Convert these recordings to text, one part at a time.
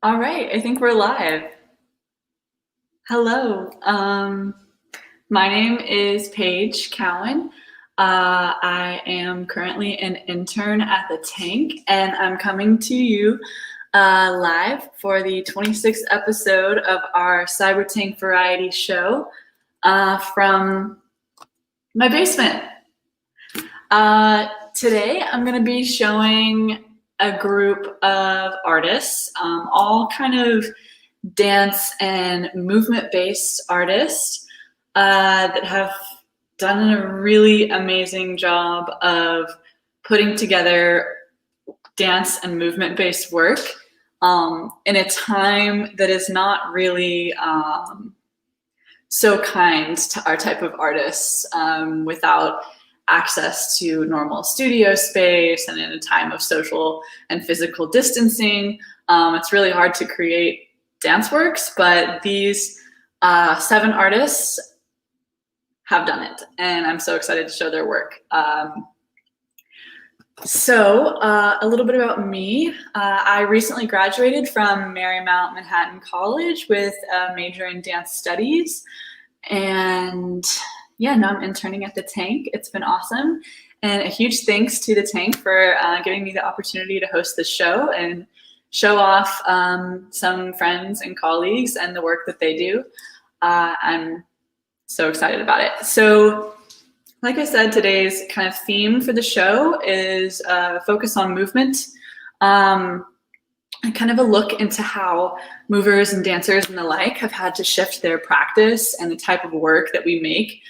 All right, I think we're live. Hello. My name is Paige Cowan. I am currently an intern at the Tank, and I'm coming to you live for the 26th episode of our CyberTank Variety Show from my basement. Today, I'm going to be showing a group of artists, all kind of dance and movement-based artists that have done a really amazing job of putting together dance and movement-based work in a time that is not really so kind to our type of artists without access to normal studio space, and in a time of social and physical distancing. It's really hard to create dance works, but these 7 artists have done it, and I'm so excited to show their work. So a little bit about me. I recently graduated from Marymount Manhattan College with a major in dance studies, and yeah, now I'm interning at the Tank. It's been awesome, and a huge thanks to the Tank for giving me the opportunity to host the show and show off some friends and colleagues and the work that they do. I'm so excited about it. So, like I said, today's kind of theme for the show is focus on movement, and kind of a look into how movers and dancers and the like have had to shift their practice and the type of work that we make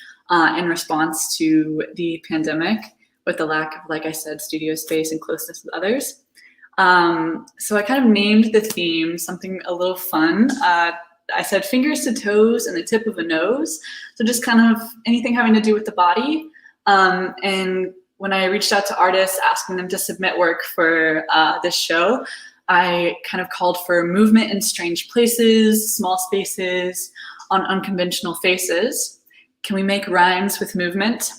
in response to the pandemic, with the lack of, like I said, studio space and closeness with others. So I kind of named the theme something a little fun. I said fingers to toes and the tip of a nose. So just kind of anything having to do with the body. And when I reached out to artists asking them to submit work for this show, I kind of called for movement in strange places, small spaces, on unconventional faces. Can we make rhymes with movement?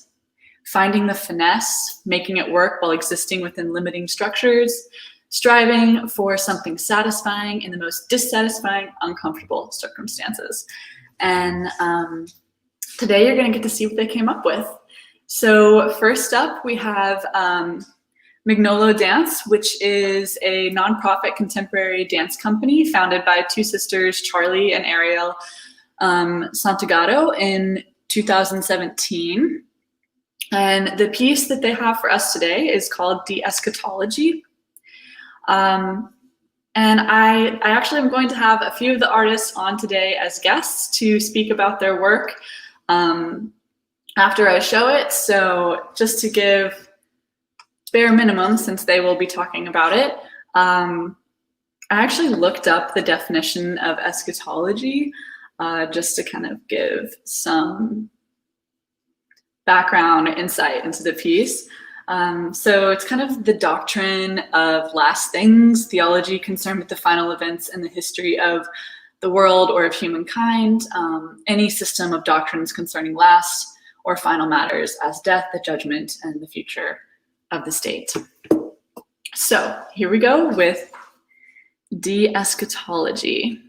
Finding the finesse, making it work while existing within limiting structures, striving for something satisfying in the most dissatisfying, uncomfortable circumstances. And today you're going to get to see what they came up with. So first up, we have Mignolo Dance, which is a nonprofit contemporary dance company founded by 2 sisters, Charlie and Ariel Santagato, in 2017. And the piece that they have for us today is called De-Eschatology. And I actually am going to have a few of the artists on today as guests to speak about their work after I show it. So just to give bare minimum, since they will be talking about it, I actually looked up the definition of eschatology just to kind of give some background insight into the piece. So it's kind of the doctrine of last things, theology concerned with the final events in the history of the world or of humankind, any system of doctrines concerning last or final matters as death, the judgment, and the future of the state. So here we go with De-Eschatology.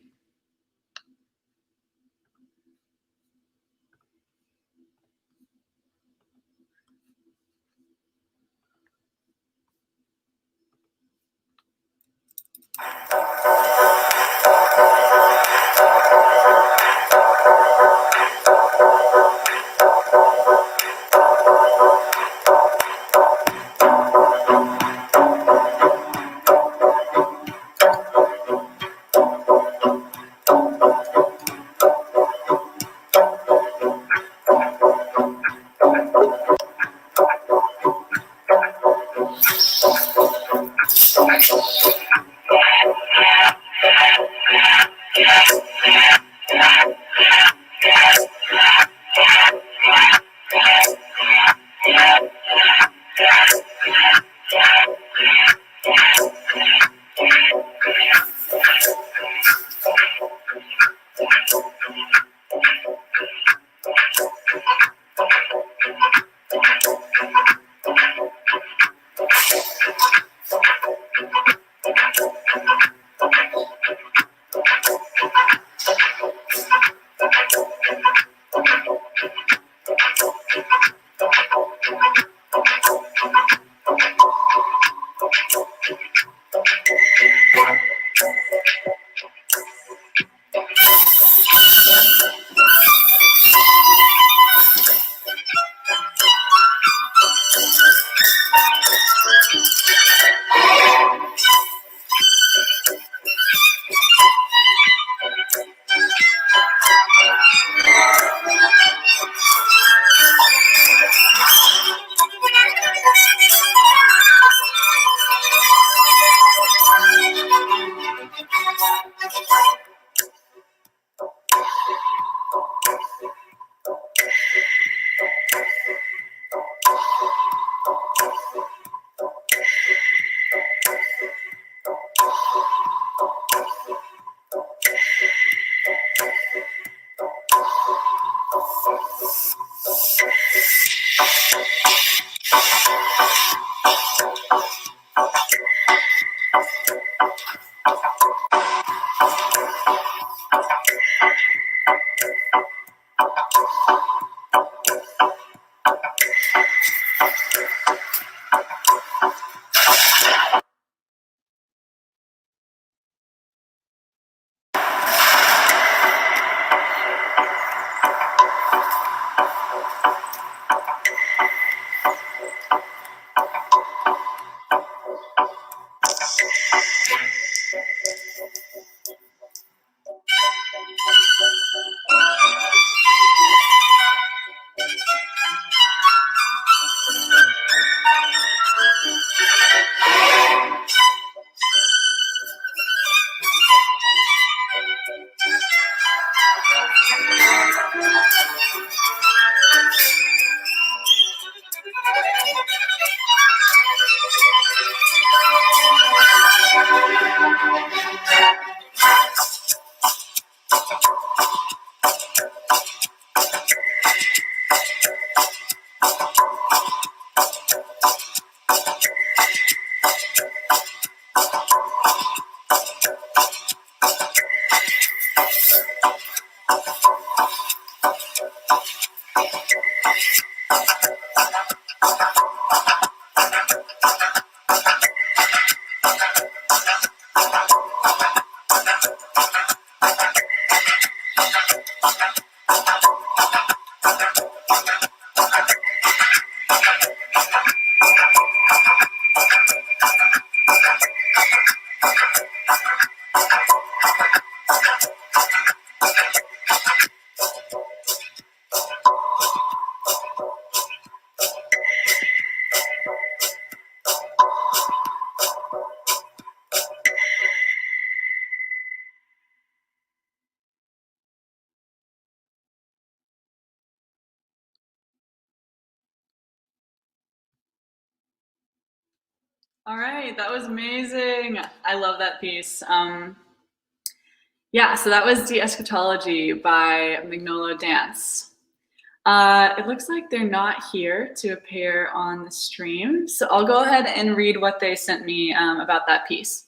All right, that was amazing. I love that piece. Yeah, so that was De-Eschatology by Mignolo Dance. It looks like they're not here to appear on the stream, so I'll go ahead and read what they sent me about that piece.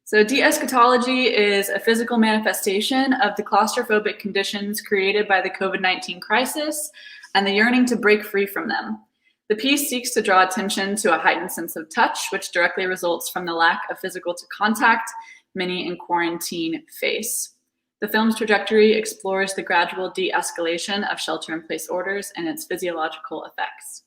So de-eschatology is a physical manifestation of the claustrophobic conditions created by the COVID-19 crisis and the yearning to break free from them. The piece seeks to draw attention to a heightened sense of touch, which directly results from the lack of physical contact many in quarantine face. The film's trajectory explores the gradual de-escalation of shelter-in-place orders and its physiological effects.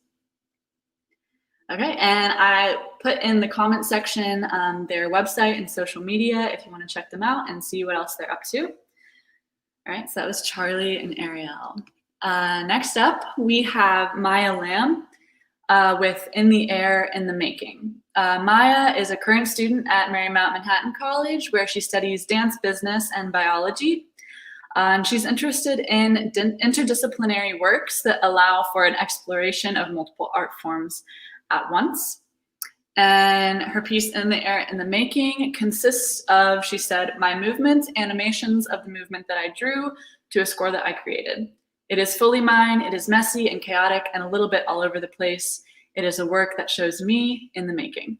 Okay, and I put in the comment section their website and social media if you want to check them out and see what else they're up to. All right, so that was Charlie and Ariel. Next up, we have Maya Lamb with In the Air, in the Making. Maya is a current student at Marymount Manhattan College, where she studies dance business and biology. And she's interested in interdisciplinary works that allow for an exploration of multiple art forms at once. And her piece In the Air, in the Making consists of, she said, my movements, animations of the movement that I drew to a score that I created. It is fully mine, it is messy and chaotic and a little bit all over the place. It is a work that shows me in the making.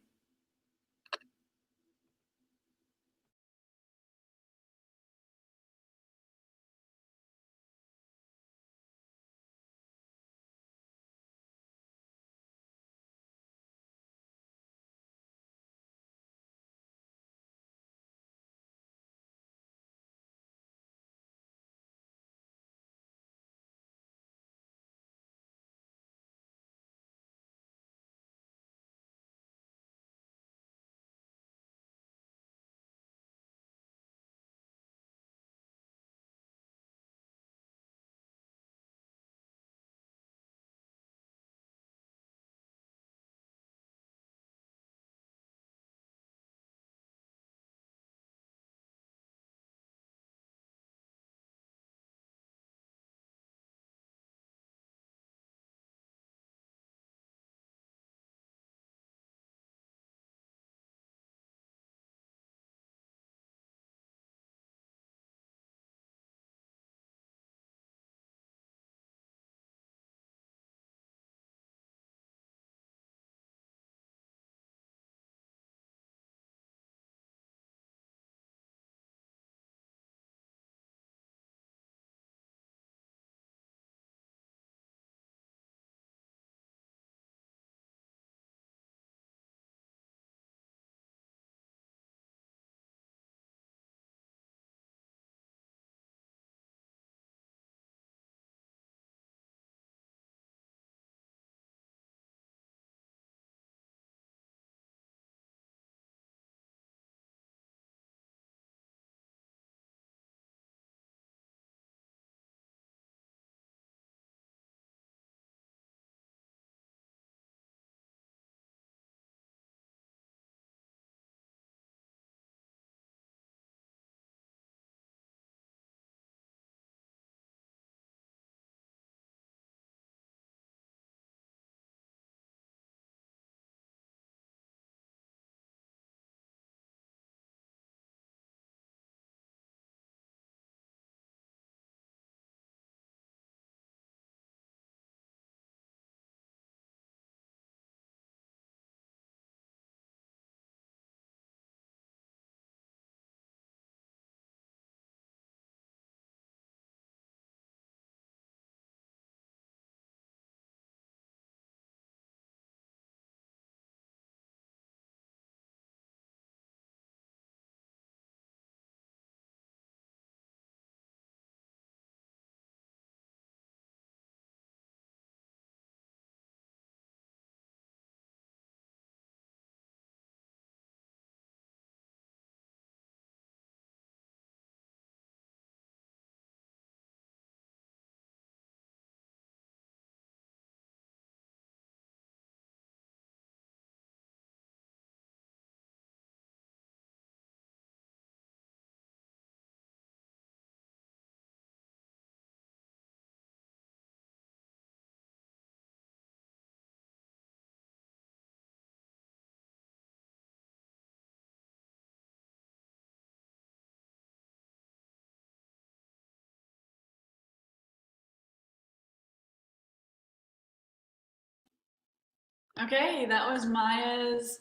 Okay, that was Maya's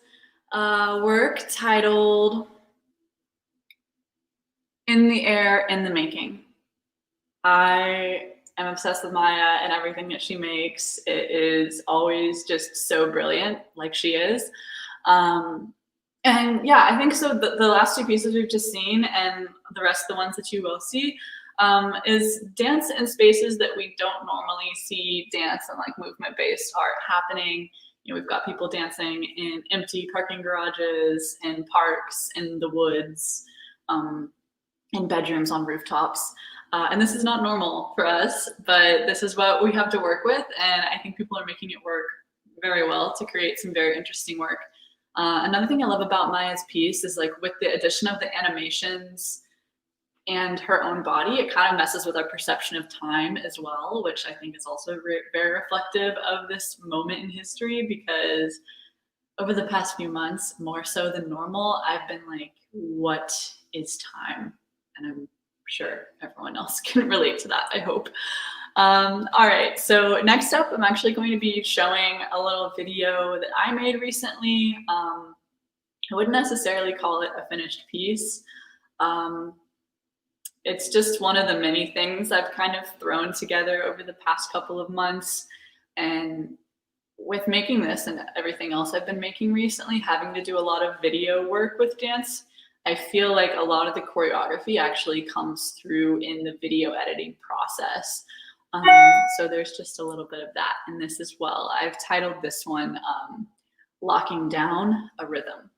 work titled In the Air, in the Making. I am obsessed with Maya and everything that she makes. It is always just so brilliant, like she is. Um, and yeah, I think so. The last two pieces we've just seen, and the rest of the ones that you will see, is dance in spaces that we don't normally see dance and like movement based art happening. You know, we've got people dancing in empty parking garages, in parks, in the woods, in bedrooms, on rooftops. And this is not normal for us, but this is what we have to work with. And I think people are making it work very well to create some very interesting work. Another thing I love about Maya's piece is like with the addition of the animations and her own body, it kind of messes with our perception of time as well, which I think is also very reflective of this moment in history, because over the past few months, more so than normal, I've been like, what is time? And I'm sure everyone else can relate to that, I hope. All right, so next up, I'm actually going to be showing a little video that I made recently. I wouldn't necessarily call it a finished piece. It's just one of the many things I've kind of thrown together over the past couple of months. And with making this and everything else I've been making recently, having to do a lot of video work with dance, I feel like a lot of the choreography actually comes through in the video editing process. So there's just a little bit of that in this as well. I've titled this one Locking Down a Rhythm.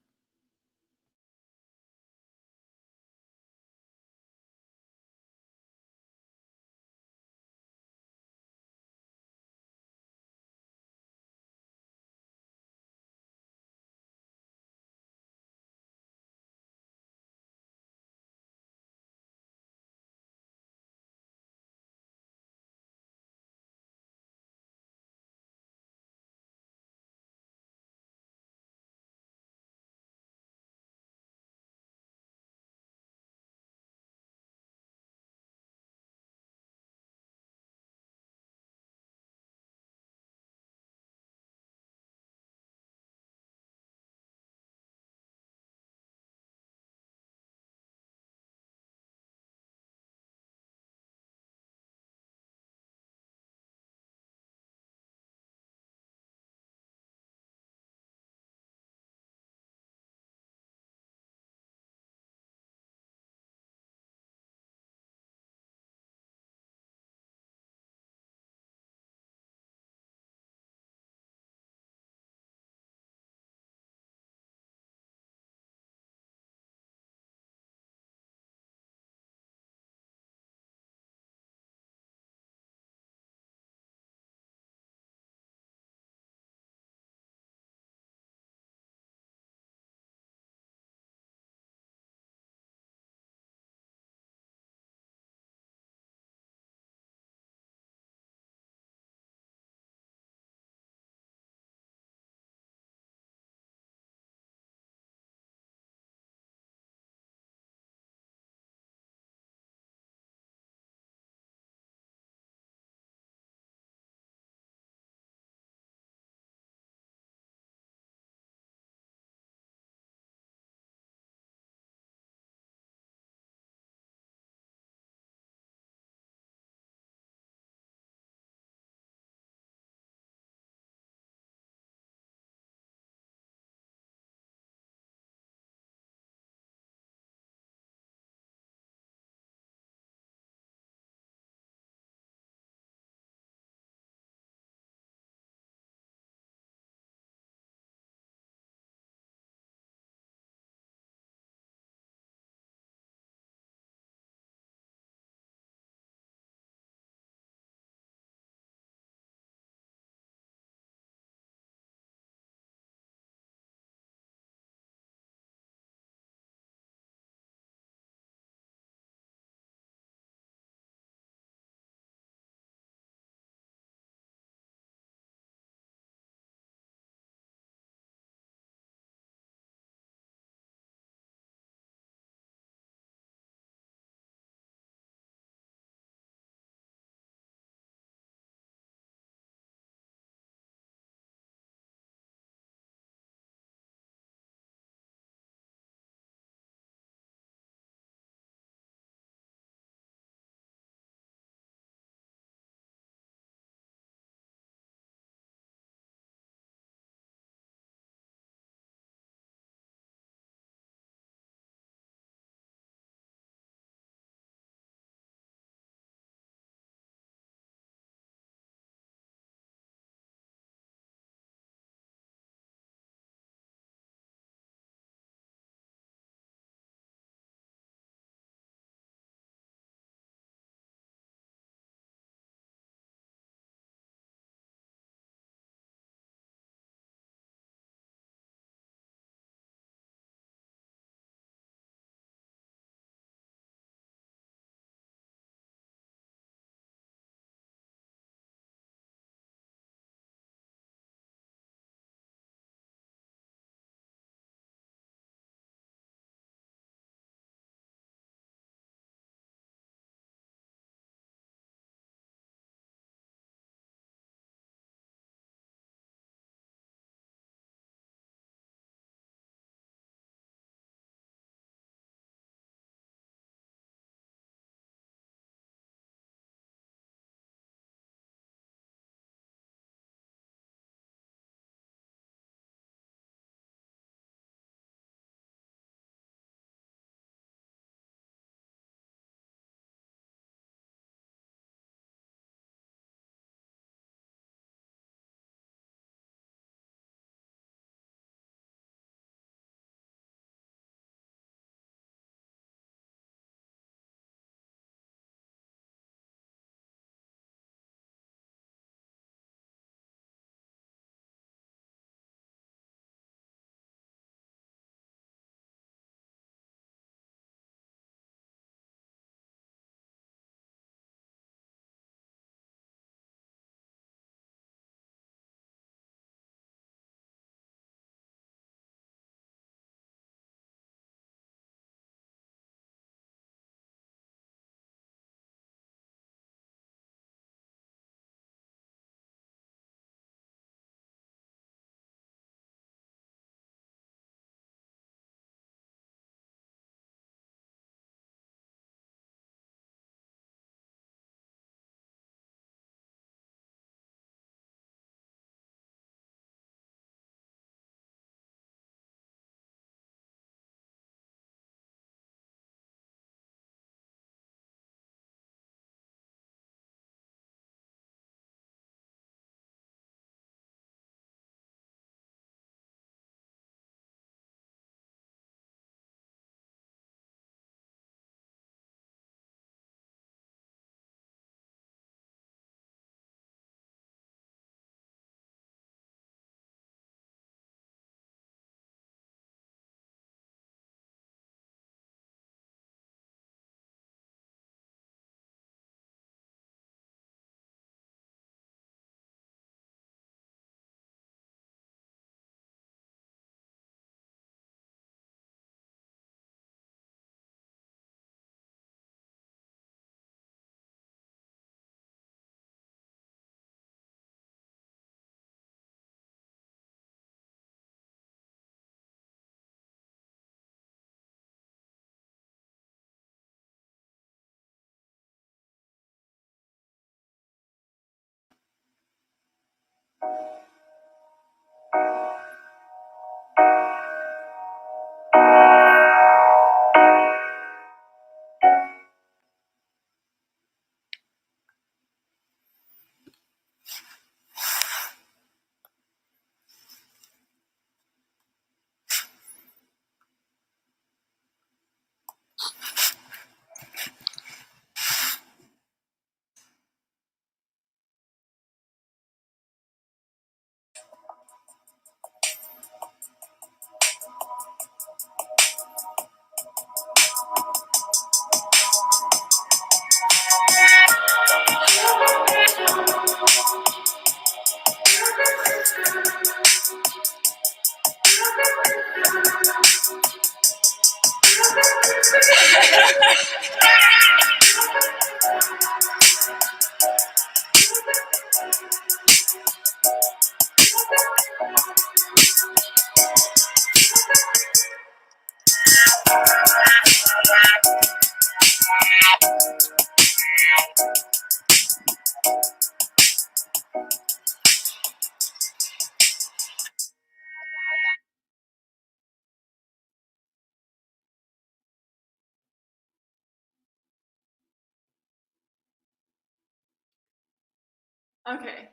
Okay,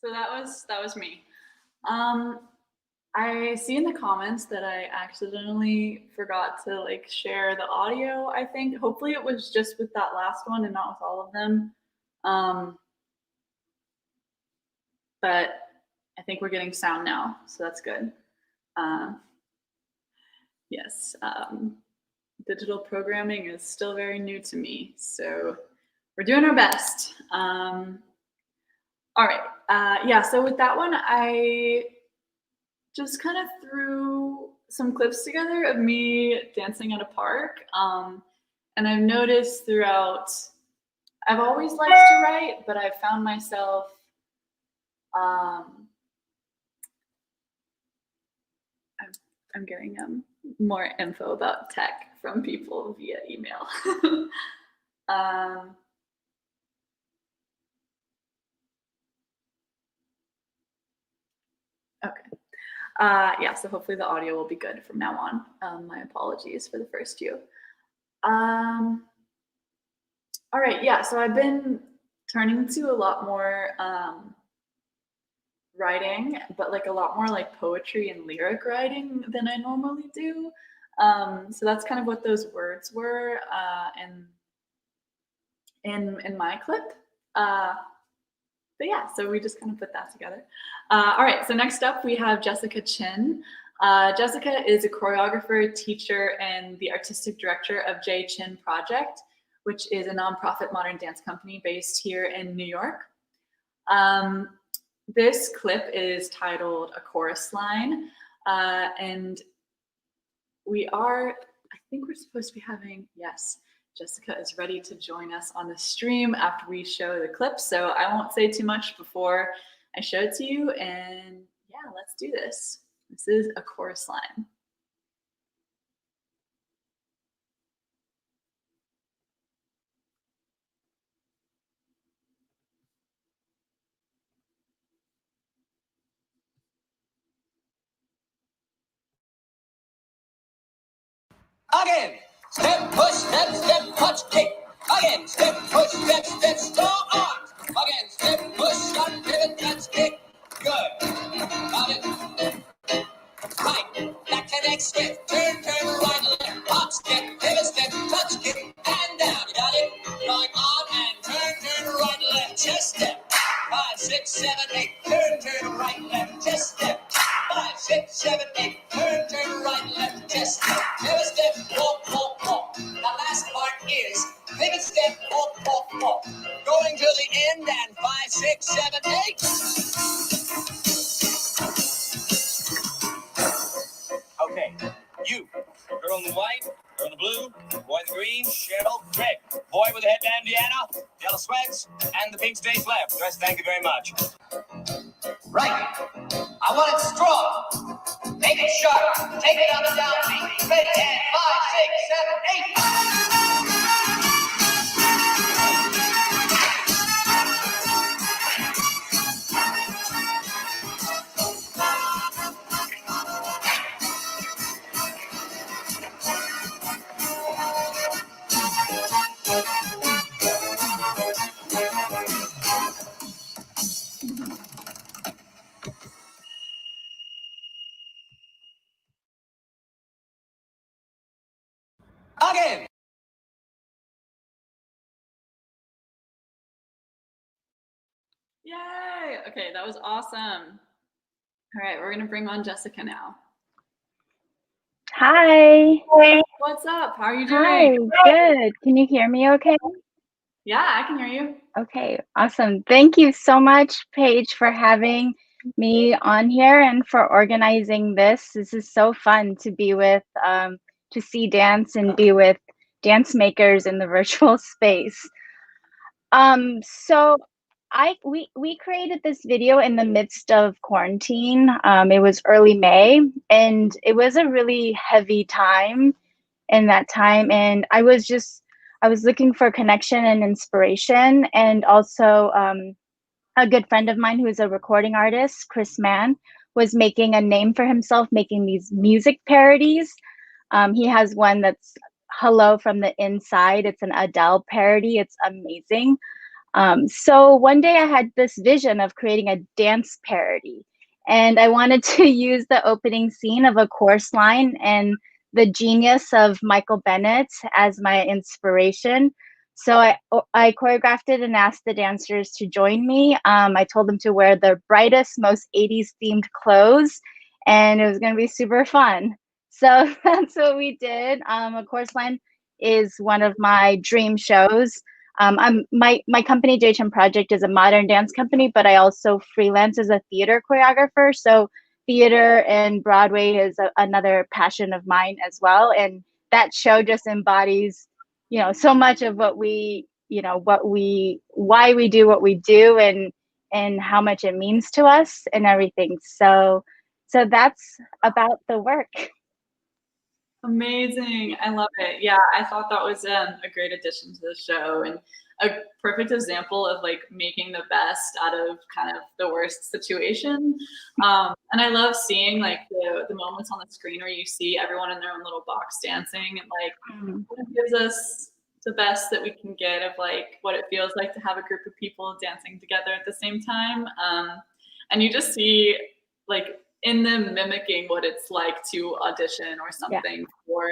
so that was me. I see in the comments that I accidentally forgot to like share the audio, I think. Hopefully it was just with that last one and not with all of them. But I think we're getting sound now, so that's good. Yes, digital programming is still very new to me, so we're doing our best. All right, yeah, so with that one, I just kind of threw some clips together of me dancing at a park. And I've noticed throughout, I've always liked to write, but I've found myself I'm getting more info about tech from people via email. Okay. Yeah, so hopefully the audio will be good from now on. My apologies for the first few. All right, yeah, so I've been turning to a lot more writing, but like a lot more like poetry and lyric writing than I normally do. So that's kind of what those words were in my clip. But yeah, so we just kind of put that together. All right, so next up we have Jessica Chin. Jessica is a choreographer, teacher, and the artistic director of J Chin Project, which is a nonprofit modern dance company based here in New York. This clip is titled A Chorus Line, and I think we're supposed to be having, yes, Jessica is ready to join us on the stream after we show the clip, so I won't say too much before I show it to you, and yeah, let's do this. This is A Chorus Line. Again, step, push, step, punch, kick. Again, step, push, step, strong arms. Again, step, push, shot, pivot, touch, kick. Good. Got it. Right, that connects, step, turn, right, left, hop, step, pivot, step, touch, kick, and down. You got it? Going on and turn, right, left, just step. 5, 6, 7, 8, turn, right, left, just step. 5, 6, 7, 8, turn, right, left, just step. Pivot, step, walk. The last part is pivot, step, walk. Going to the end and 5, 6, 7, 8. Okay, you, girl in the white, girl in the blue, boy in the green, Cheryl, Greg, boy with the headband, Deanna, yellow sweats, and the pink stage left. Dress, thank you very much. Right. I want it strong. Make it sharp. Take it up and down. Ready, and 5, 6, 7, 8. Again. Yay! Okay, that was awesome. All right, we're gonna bring on Jessica now. Hi. What's up? How are you Hi. doing? Good. Can you hear me okay? Yeah, I can hear you. Okay, awesome. Thank you so much, Paige, for having me on here and for organizing this. This is so fun to be with, to see dance and be with dance makers in the virtual space. So we created this video in the midst of quarantine. It was early May, and it was a really heavy time in that time, and I was looking for connection and inspiration, and also a good friend of mine who is a recording artist, Chris Mann, was making a name for himself making these music parodies. He has one that's Hello from the Inside. It's an Adele parody. It's amazing. So one day I had this vision of creating a dance parody, and I wanted to use the opening scene of A Chorus Line and the genius of Michael Bennett as my inspiration. So I choreographed it and asked the dancers to join me. I told them to wear the brightest, most 80s themed clothes, and it was going to be super fun. So that's what we did. A Chorus Line is one of my dream shows. My company JHM Project is a modern dance company, but I also freelance as a theater choreographer. So theater and Broadway is another passion of mine as well. And that show just embodies, so much of what we, why we do what we do, and how much it means to us and everything. So that's about the work. Amazing. I love it. Yeah, I thought that was a great addition to the show and a perfect example of like making the best out of kind of the worst situation. And I love seeing like the moments on the screen where you see everyone in their own little box dancing, and like it gives us the best that we can get of like what it feels like to have a group of people dancing together at the same time. And you just see like in them mimicking what it's like to audition or something for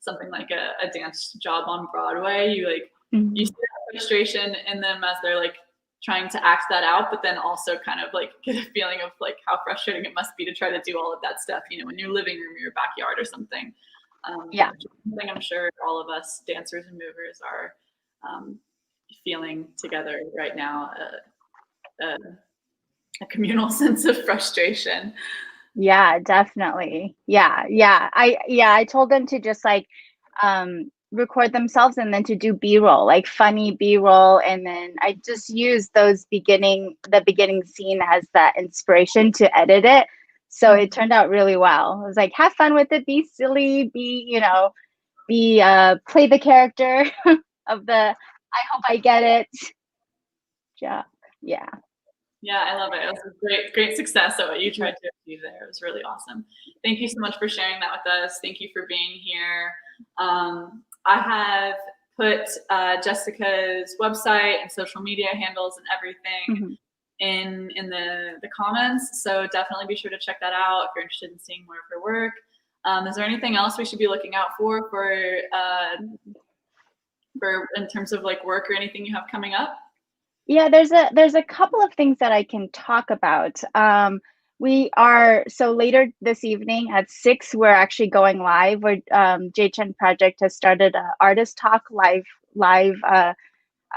something like a dance job on Broadway. You like you see that frustration in them as they're like trying to act that out, but then also kind of like get a feeling of like how frustrating it must be to try to do all of that stuff, in your living room or your backyard or something. Something I'm sure all of us dancers and movers are feeling together right now. A communal sense of frustration. Yeah, definitely. Yeah. I told them to just like record themselves and then to do B-roll, like funny B-roll, and then I just used the beginning scene as that inspiration to edit it. So it turned out really well. I was like, have fun with it, be silly, play the character of the I hope I get it. Yeah. Yeah, I love it. It was a great success at what you tried to achieve there. It was really awesome. Thank you so much for sharing that with us. Thank you for being here. I have put Jessica's website and social media handles and everything in the comments. So definitely be sure to check that out if you're interested in seeing more of her work. Is there anything else we should be looking out for in terms of like work or anything you have coming up? Yeah, there's a couple of things that I can talk about. So later this evening at 6, we're actually going live. Where JHN Project has started a Artist Talk live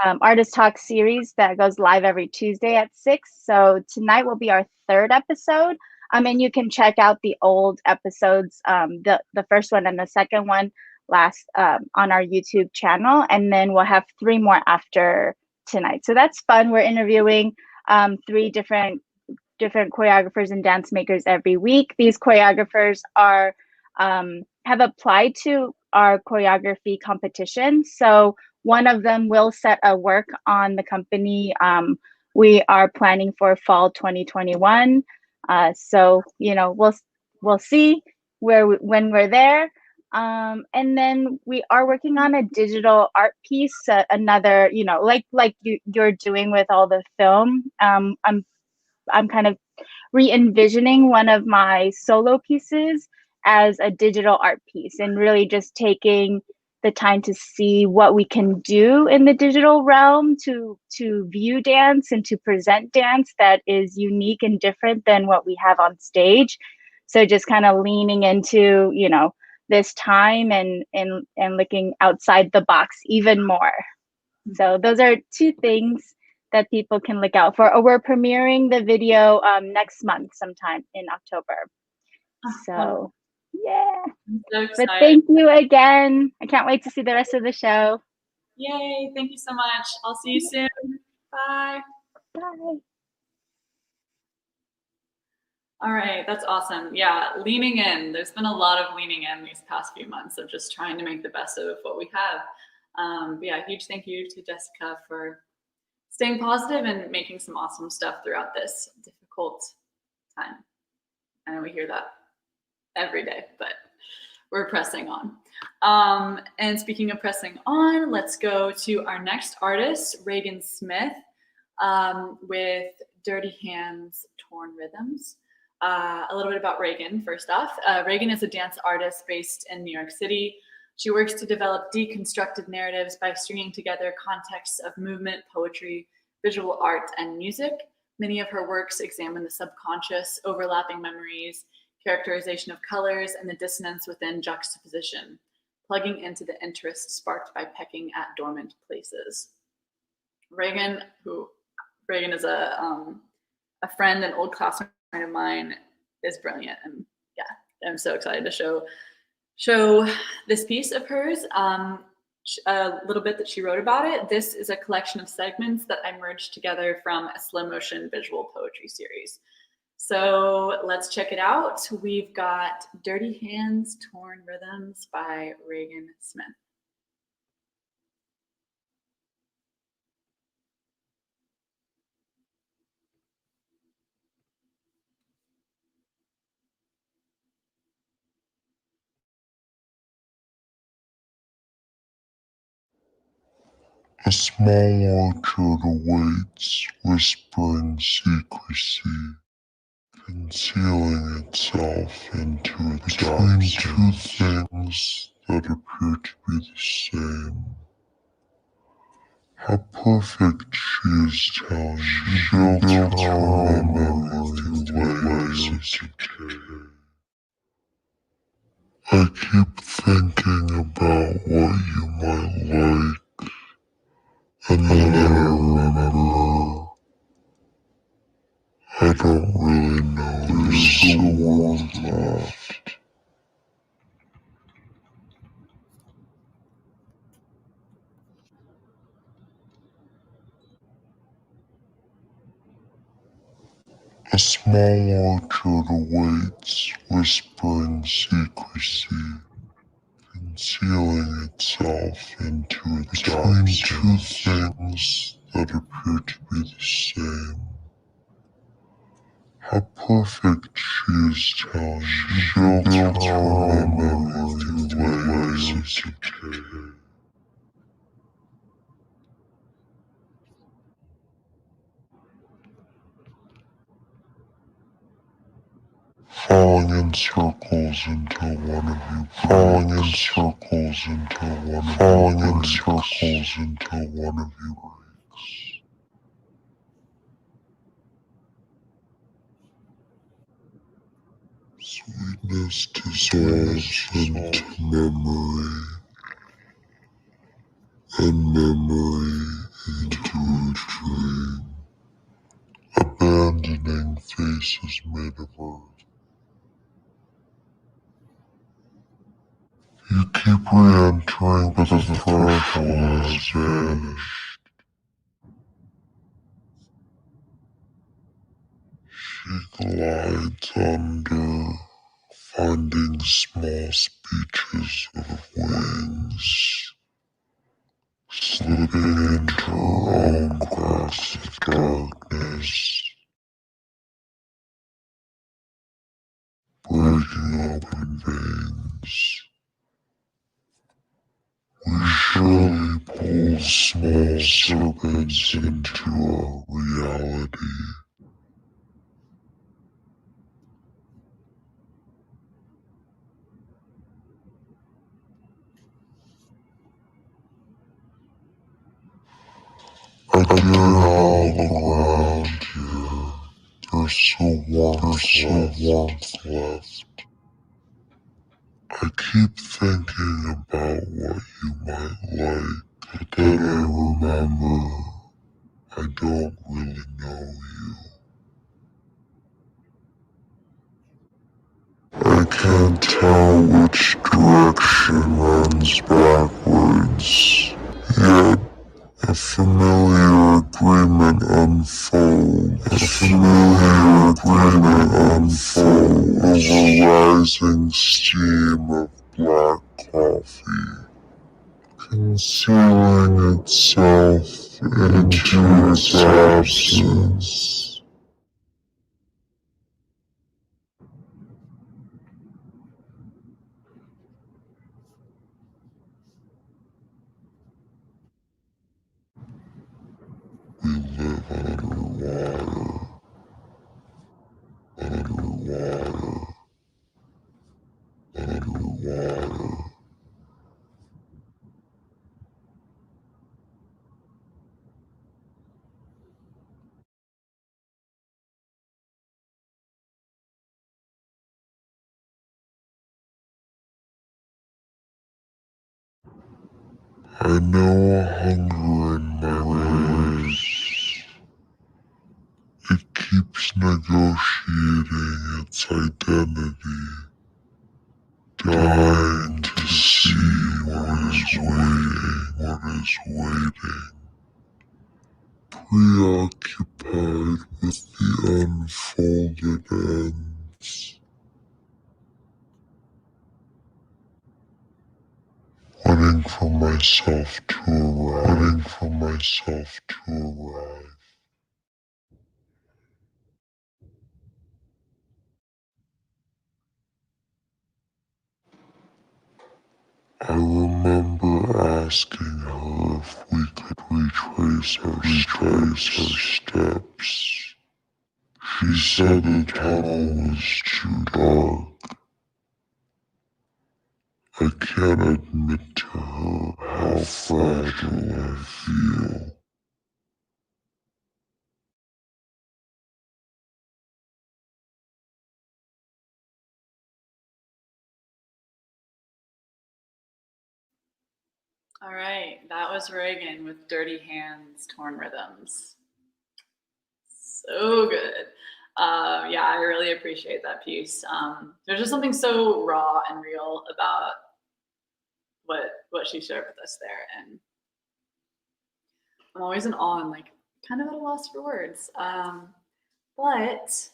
Artist Talk series that goes live every Tuesday at 6. So tonight will be our 3rd episode. And you can check out the old episodes, the first one and the second one on our YouTube channel, and then we'll have 3 more after tonight. So that's fun. We're interviewing 3 different choreographers and dance makers every week. These choreographers have applied to our choreography competition. So one of them will set a work on the company. We are planning for fall 2021. So we'll see when we're there. And then we are working on a digital art piece, another, like you're doing with all the film. I'm kind of re-envisioning one of my solo pieces as a digital art piece, and really just taking the time to see what we can do in the digital realm to view dance and to present dance that is unique and different than what we have on stage. So just kind of leaning into, you know, this time and looking outside the box even more. So those are two things that people can look out for. Or we're premiering the video next month sometime in October. So yeah. I'm so excited. But thank you again. I can't wait to see the rest of the show. Yay, thank you so much. I'll see you soon. Bye. Bye. All right, that's awesome. Yeah, leaning in. There's been a lot of leaning in these past few months of just trying to make the best of what we have. But yeah, huge thank you to Jessica for staying positive and making some awesome stuff throughout this difficult time. I know we hear that every day, but we're pressing on. And speaking of pressing on, let's go to our next artist, Reagan Smith, with Dirty Hands, Torn Rhythms. A little bit about Reagan, first off. Reagan is a dance artist based in New York City. She works to develop deconstructed narratives by stringing together contexts of movement, poetry, visual art, and music. Many of her works examine the subconscious, overlapping memories, characterization of colors, and the dissonance within juxtaposition, plugging into the interest sparked by pecking at dormant places. Reagan is a friend, an old classmate of mine, is brilliant, and yeah, I'm so excited to show this piece of hers. A little bit that she wrote about it. This is a collection of segments that I merged together from a slow motion visual poetry series. So let's check it out. We've got Dirty Hands, Torn Rhythms by Reagan Smith. A small orchard awaits, whispering secrecy, concealing itself into its between two things that appear to be the same. How perfect she is telling she filters her memory through layers of decay. I keep thinking about what you might like, and then I remember I don't really know. There's still warmth left. A small orchard awaits, whispering secrecy, concealing itself into its between two things that appear to be the same. How perfect she is telling she filters her memory through layers of decay. Falling in circles until one of you breaks. Falling in circles until one of you falling in circles until one of you breaks. Sweetness dissolves into memory, and memory into a dream, abandoning faces made of earth. You keep re-entering, but the first one has vanished. She glides under, finding small speeches of wings, slipping into her own grasp of darkness, breaking open veins. We surely pull small serpents into our reality. warmth left. I keep thinking about what you might like, but then I remember I don't really know you. I can't tell which direction runs backwards, yet a familiar agreement unfolds. A familiar agreement unfolds over rising steam of black coffee, concealing itself into its absence. We live underwater, underwater, underwater. I know a hunger in my ribs. It keeps negotiating its identity, dying to see what is waiting, preoccupied with the unfolded ends, waiting for myself to arrive. I remember asking her if we could retrace our steps. She said the tunnel was too dark. I can't admit to her how fragile I feel. All right, that was Reagan with Dirty Hands, Torn Rhythms. So good. Yeah, I really appreciate that piece. There's just something so raw and real about what she shared with us there, and I'm always in awe and like kind of at a loss for words. But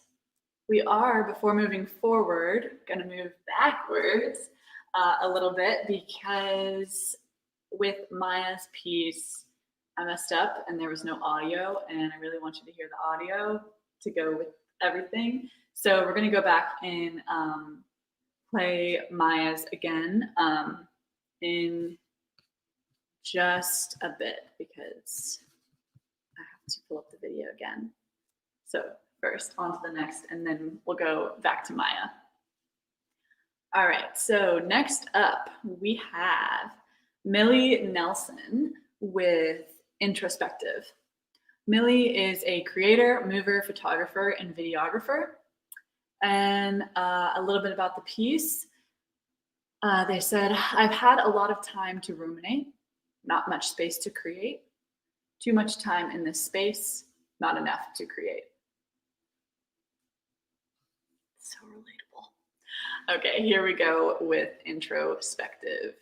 we are, before moving forward, going to move backwards a little bit because with Maya's piece, I messed up and there was no audio, and I really want you to hear the audio to go with everything. So we're going to go back and play Maya's again in just a bit because I have to pull up the video again. So first, on to the next, and then we'll go back to Maya. All right, so next up, we have Millie Nelson with Introspective. Millie is a creator, mover, photographer, and videographer. And a little bit about the piece. They said, I've had a lot of time to ruminate, not much space to create, too much time in this space, not enough to create. So relatable. Okay, here we go with Introspective.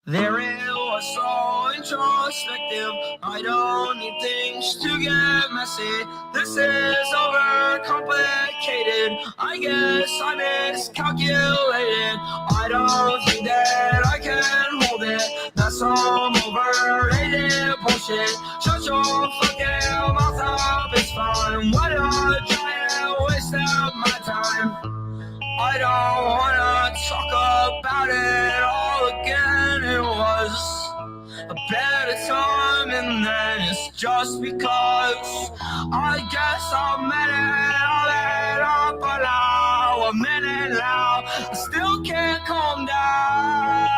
There it was so introspective. I don't need things to get messy. This is overcomplicated. I guess I miscalculated. I don't think that I can hold it. That's some overrated bullshit. Shut your fucking mouth up, it's fine. Why not try and waste up my time? I don't wanna talk about it all again. It was a better time, and then it's just because I guess I made it all that up, but I a minute now. I still can't calm down.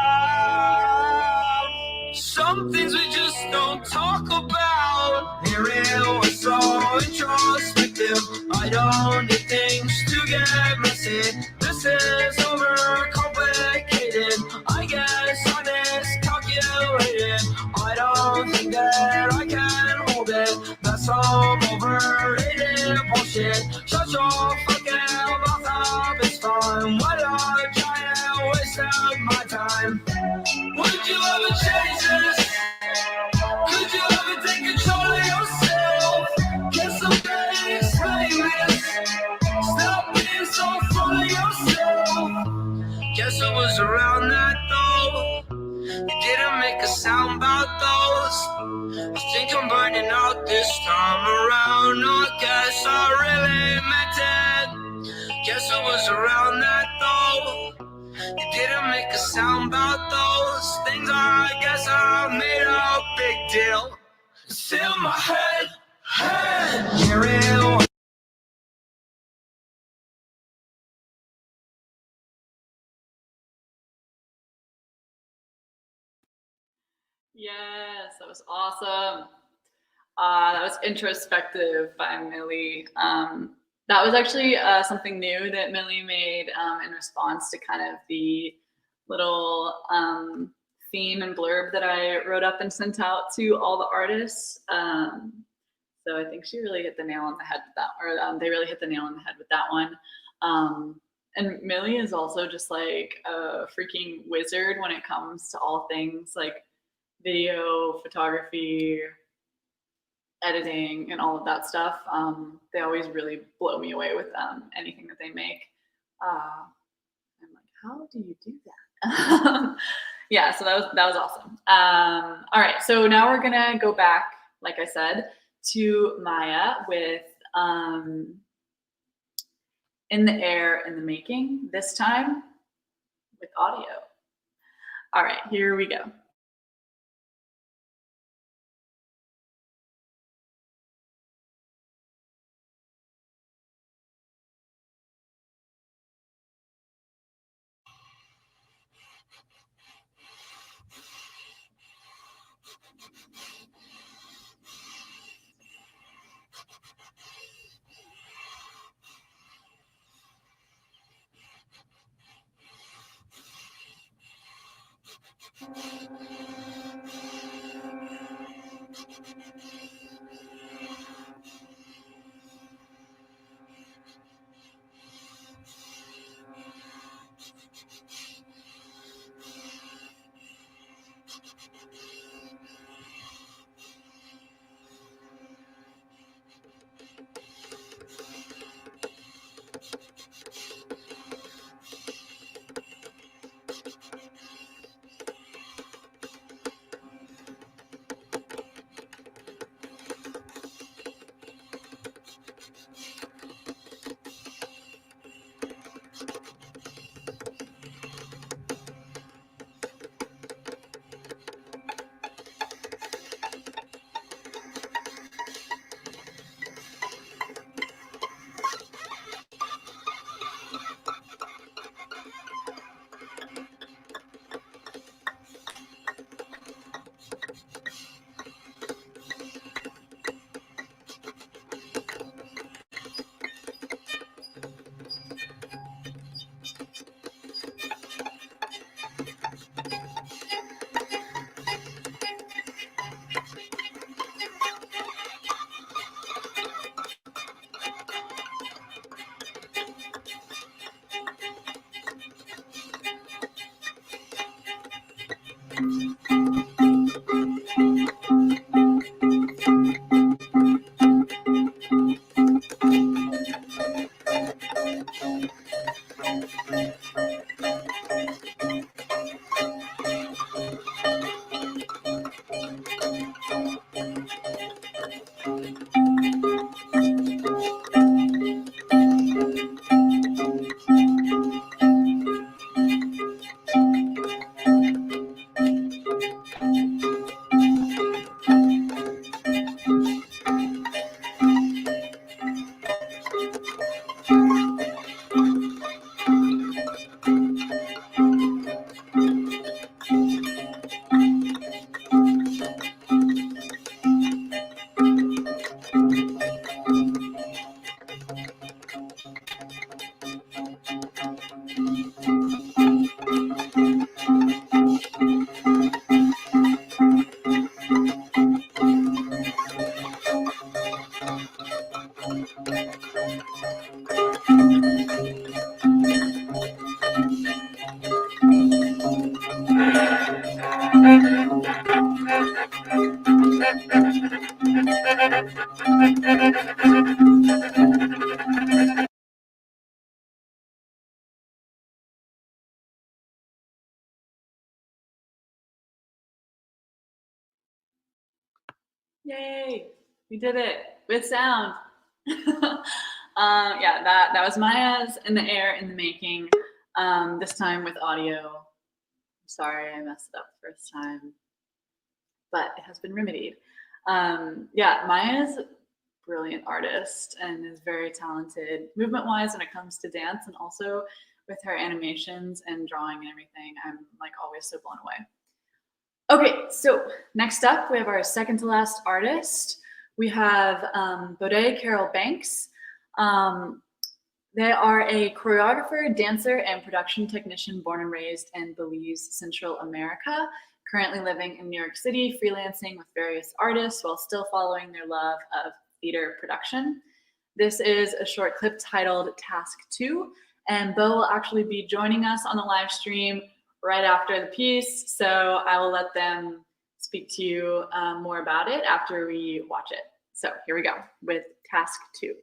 Some things we just don't talk about. Here it was so introspective. I don't need things to get messy. This is overcomplicated. I guess I'm miscalculated. I don't think that I can hold it. That's some overrated bullshit. Shut your fucking mouth up, it's fine. What a giant waste of my time. Would you ever change this? Could you ever take control of yourself? Can somebody explain this? Stop being so full of yourself. Guess it was around that though. You didn't make a sound about those. I think I'm burning out this time around. No, I guess I really meant it. Guess it was around that though. You didn't make a sound about those things. I guess I made a big deal. It's in my head. Here it was. Yes, that was awesome. That was Introspective by Millie. That was actually something new that Millie made in response to kind of the little theme and blurb that I wrote up and sent out to all the artists. So I think she really hit the nail on the head with that, or they really hit the nail on the head with that one. And Millie is also just like a freaking wizard when it comes to all things like video, photography, editing, and all of that stuff. They always really blow me away with anything that they make. I'm like, how do you do that? Yeah, so that was awesome. All right, so now we're gonna go back, like I said, to Maya with In the Air, in the Making, this time with audio. All right, here we go. Yay, we did it with sound. Yeah, that was Maya's In the Air in the Making, this time with audio. Sorry I messed it up the first time, but it has been remedied. Yeah, Maya's a brilliant artist and is very talented movement-wise when it comes to dance, and also with her animations and drawing and everything. I'm like always so blown away. Okay, so next up, we have our second to last artist. We have Bode Carol Banks. They are a choreographer, dancer, and production technician born and raised in Belize, Central America, currently living in New York City, freelancing with various artists while still following their love of theater production. This is a short clip titled Task 2, and Bo will actually be joining us on the live stream right after the piece, so I will let them speak to you more about it after we watch it. So here we go with Task 2.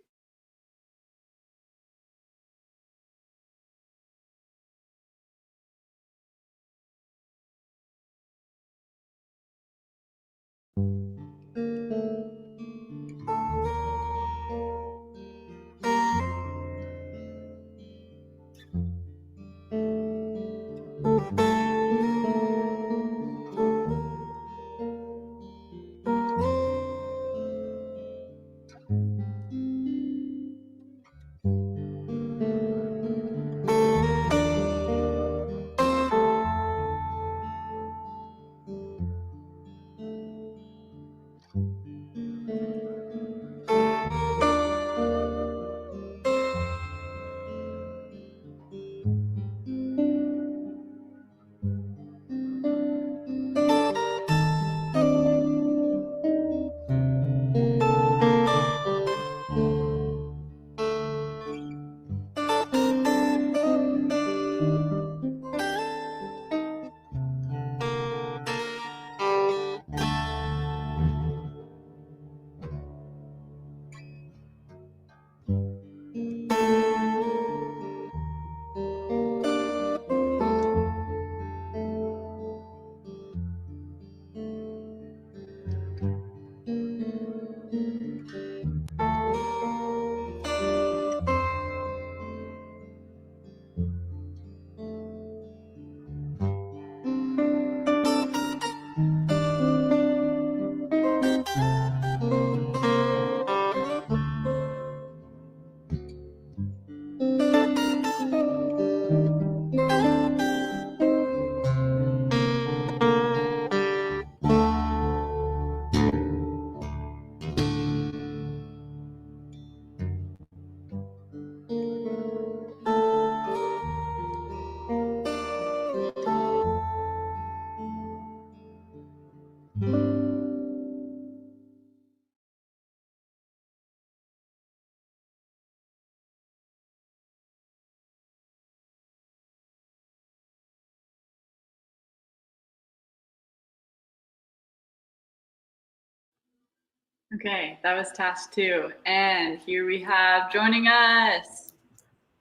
Okay, that was Task 2. And here we have joining us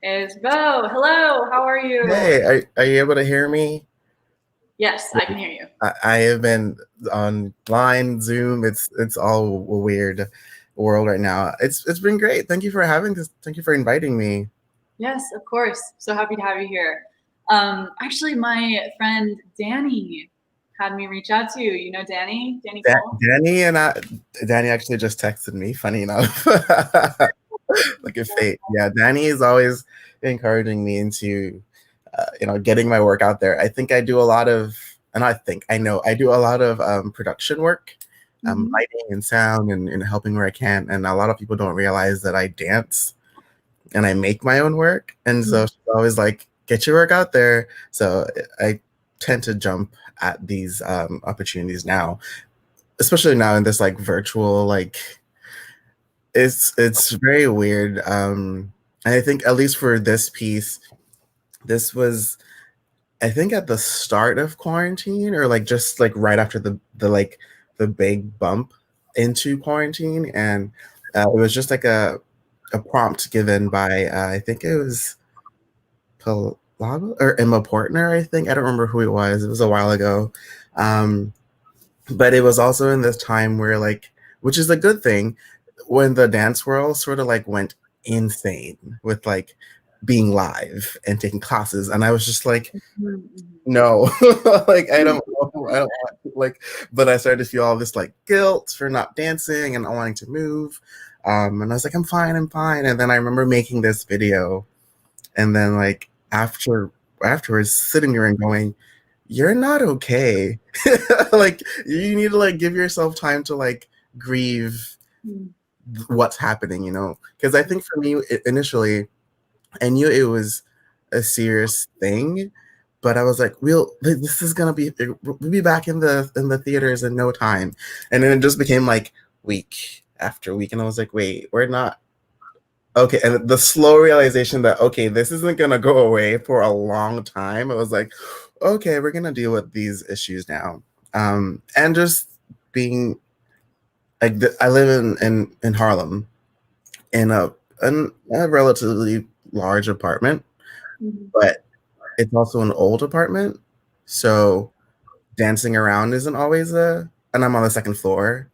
is Bo. Hello, how are you? Hey, are you able to hear me? Yes, I can hear you. I have been online, Zoom. It's all a weird world right now. It's been great. Thank you for having this. Thank you for inviting me. Yes, of course. So happy to have you here. Actually, my friend Danny had me reach out to you. You know Danny? Danny Cole? Danny actually just texted me. Funny enough, like a fate. Yeah, Danny is always encouraging me into, getting my work out there. I think I do a lot of, and I know I do a lot of production work, lighting and sound, and helping where I can. And a lot of people don't realize that I dance and I make my own work. And so she's always like, get your work out there. So I tend to jump at these opportunities now, especially now in this like virtual, like it's very weird. And I think at least for this piece, this was I think at the start of quarantine, or like just like right after the big bump into quarantine, and it was just like a prompt given by I think it was Palava or Emma Portner. I think I don't remember who it was. It was a while ago, um, but it was also in this time where like, which is a good thing, when the dance world sort of like went insane with like being live and taking classes, and I was just like, no, like I don't know, I don't want to, like, but I started to feel all this like guilt for not dancing and not wanting to move, and I was like, I'm fine, and then I remember making this video, and then like afterwards sitting there and going, you're not okay. Like you need to like give yourself time to like grieve what's happening, you know, because I think for me initially I knew it was a serious thing, but I was like, this is gonna be, we'll be back in the theaters in no time, and then it just became like week after week, and I was like, wait, we're not okay. And the slow realization that okay, this isn't gonna go away for a long time. I was like, okay, we're gonna deal with these issues now, and just being like, I live in Harlem in a relatively large apartment, but it's also an old apartment, so dancing around isn't always and I'm on the second floor,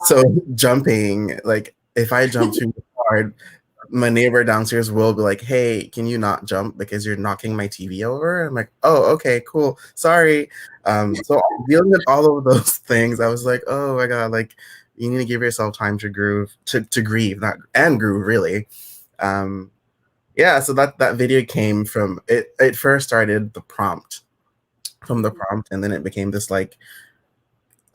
so jumping, like if I jump too hard, my neighbor downstairs will be like, hey, can you not jump because you're knocking my TV over? I'm like, oh, okay, cool, sorry. So dealing with all of those things, I was like, oh my god, like you need to give yourself time to groove, to grieve, not and groove really. Yeah, so that video came from it. It first started from the prompt, and then it became this like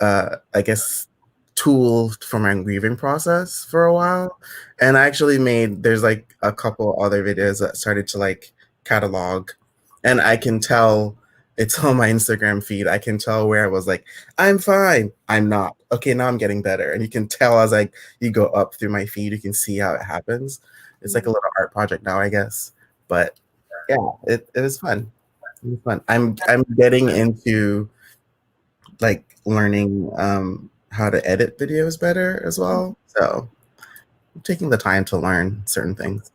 I guess tool for my grieving process for a while. And I actually made, there's like a couple other videos that started to like catalog, and I can tell it's on my Instagram feed. I can tell where I was like, I'm fine, I'm not. Okay, now I'm getting better. And you can tell as like you go up through my feed, you can see how it happens. It's like a little art project now, I guess. But yeah, it was fun. It was fun. I'm getting into like learning how to edit videos better as well. So I'm taking the time to learn certain things.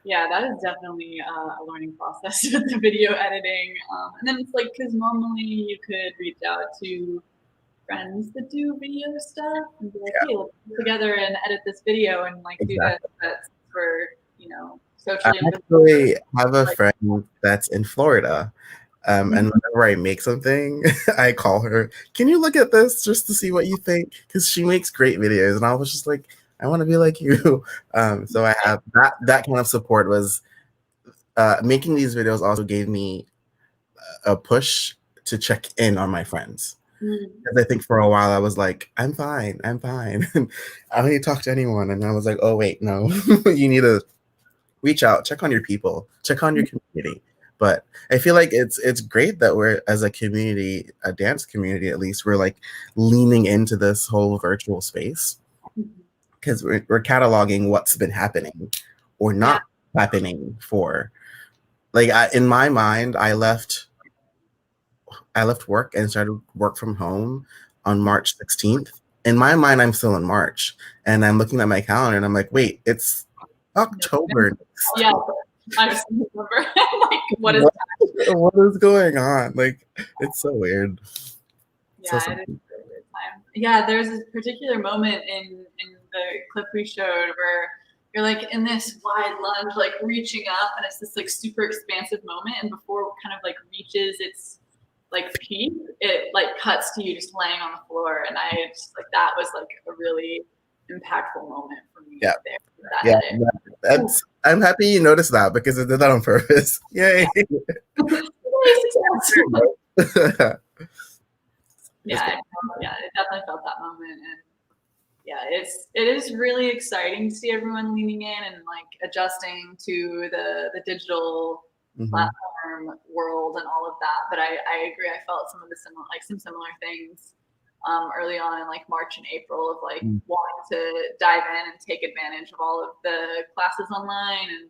Yeah, that is definitely a learning process with the video editing. And then it's like, because normally you could reach out to friends that do video stuff and be like, hey, let's get together and edit this video and like do that. That's for, you know, I socially. actually have a friend that's in Florida. And whenever I make something, I call her, can you look at this just to see what you think? Because she makes great videos. And I was just like, I want to be like you. So I have that kind of support was making these videos also gave me a push to check in on my friends. Because I think for a while I was like, I'm fine. I don't need to talk to anyone. And I was like, oh, wait, no, you need to reach out, check on your people, check on your community. But I feel like it's great that we're, as a community, a dance community at least, we're like leaning into this whole virtual space, because we're cataloging what's been happening or not happening for like in my mind, I left work and started work from home on March 16th. In my mind, I'm still in March, and I'm looking at my calendar and I'm like, wait, it's October. Yeah, I just remember. Like, what is going on? Like, it's so weird. Yeah, it is a weird time. Yeah, there's this particular moment in the clip we showed where you're like in this wide lunge, like reaching up, and it's this like super expansive moment, and before it kind of like reaches its like peak, it like cuts to you just laying on the floor, and I just like that was like a really impactful moment for me. Yeah, there, that's. I'm happy you noticed that because it did that on purpose. Yay! Yeah, it definitely felt that moment, and yeah, it is really exciting to see everyone leaning in and like adjusting to the digital platform world and all of that. But I agree. I felt some of the similar things early on in like March and April of like wanting to dive in and take advantage of all of the classes online and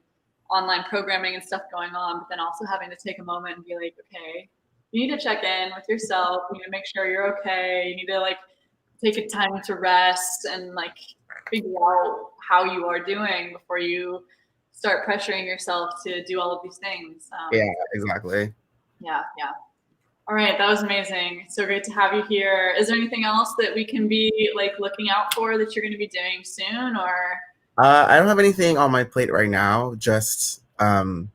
online programming and stuff going on, but then also having to take a moment and be like, okay, you need to check in with yourself. You need to make sure you're okay. You need to like take a time to rest and like figure out how you are doing before you start pressuring yourself to do all of these things. Yeah, exactly. Yeah. All right, that was amazing. So great to have you here. Is there anything else that we can be like looking out for that you're going to be doing soon, or? I don't have anything on my plate right now. Just I'm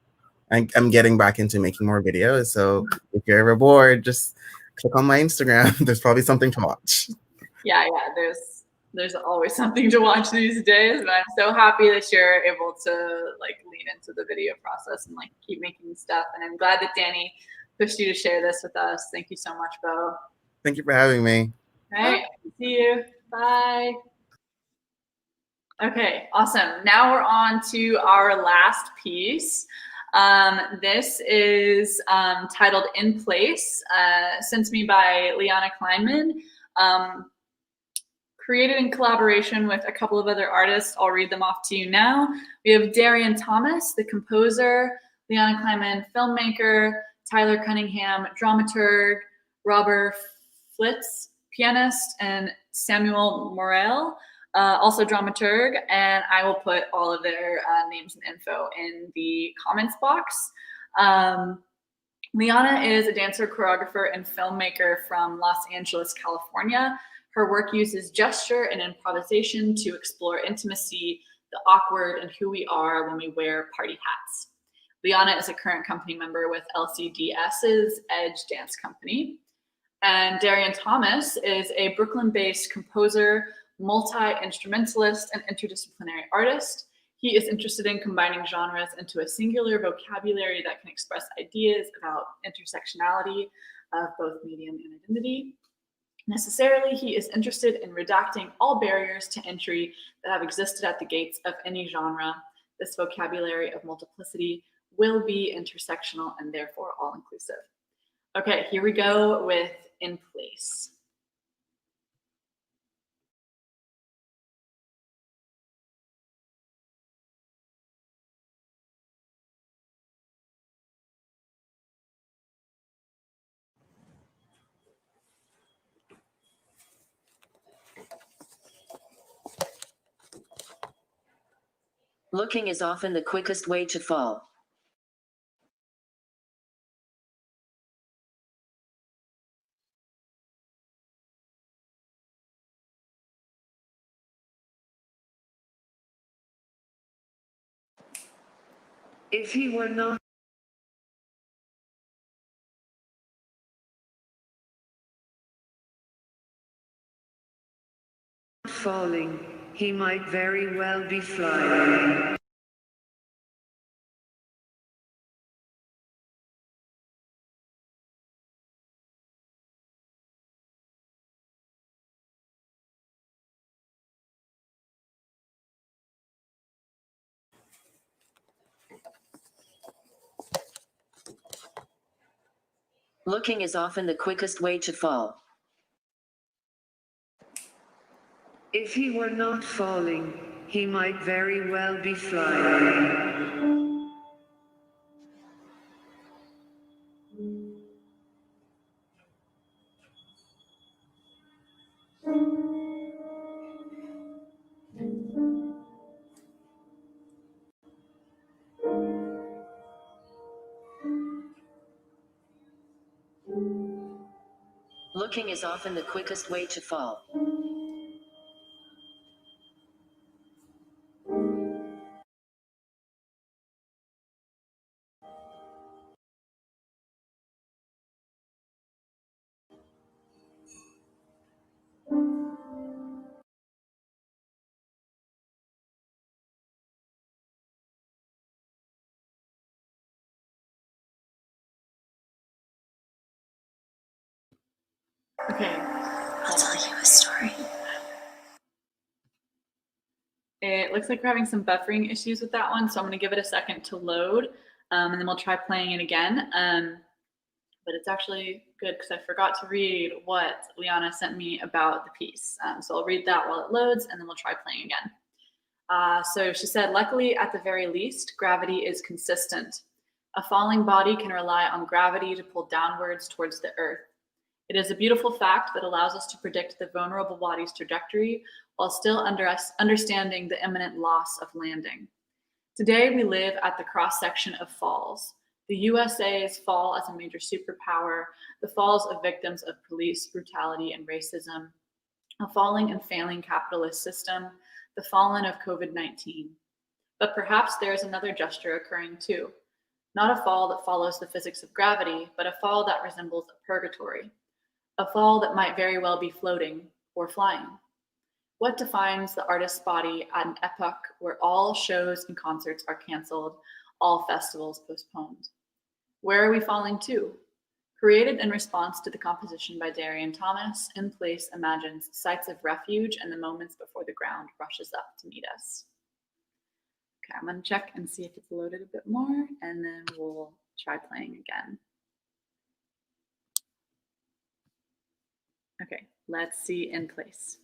getting back into making more videos. So if you're ever bored, just click on my Instagram. There's probably something to watch. Yeah, there's always something to watch these days, but I'm so happy that you're able to like lean into the video process and like keep making stuff. And I'm glad that Danny pushed you to share this with us. Thank you so much, Bo. Thank you for having me. All right, see you. Bye. Okay, awesome. Now we're on to our last piece. This is titled In Place, sent to me by Liana Kleinman. Created in collaboration with a couple of other artists. I'll read them off to you now. We have Darian Thomas, the composer, Liana Kleinman, filmmaker, Tyler Cunningham, dramaturg, Robert Flitz, pianist, and Samuel Morel, also dramaturg. And I will put all of their names and info in the comments box. Liana is a dancer, choreographer, and filmmaker from Los Angeles, California. Her work uses gesture and improvisation to explore intimacy, the awkward, and who we are when we wear party hats. Liana is a current company member with LCDS's Edge Dance Company. And Darian Thomas is a Brooklyn-based composer, multi-instrumentalist, and interdisciplinary artist. He is interested in combining genres into a singular vocabulary that can express ideas about intersectionality of both medium and identity. Necessarily, he is interested in redacting all barriers to entry that have existed at the gates of any genre. This vocabulary of multiplicity will be intersectional and therefore all-inclusive. Okay, here we go with In Place. Looking is often the quickest way to fall. If he were not falling, he might very well be flying. Looking is often the quickest way to fall. If he were not falling, he might very well be flying. Looking is often the quickest way to fall. Okay. I'll tell you a story. It looks like we're having some buffering issues with that one, so I'm going to give it a second to load, and then we'll try playing it again. But it's actually good because I forgot to read what Liana sent me about the piece. So I'll read that while it loads, and then we'll try playing again. So she said, luckily, at the very least, gravity is consistent. A falling body can rely on gravity to pull downwards towards the earth. It is a beautiful fact that allows us to predict the vulnerable body's trajectory while still understanding the imminent loss of landing. Today, we live at the cross-section of falls. The USA's fall as a major superpower, the falls of victims of police brutality and racism, a falling and failing capitalist system, the fallen of COVID-19. But perhaps there is another gesture occurring too. Not a fall that follows the physics of gravity, but a fall that resembles a purgatory. A fall that might very well be floating or flying. What defines the artist's body at an epoch where all shows and concerts are canceled, all festivals postponed? Where are we falling to? Created in response to the composition by Darian Thomas, In Place imagines sites of refuge and the moments before the ground rushes up to meet us. Okay, I'm gonna check and see if it's loaded a bit more, and then we'll try playing again. Okay, let's see In Place.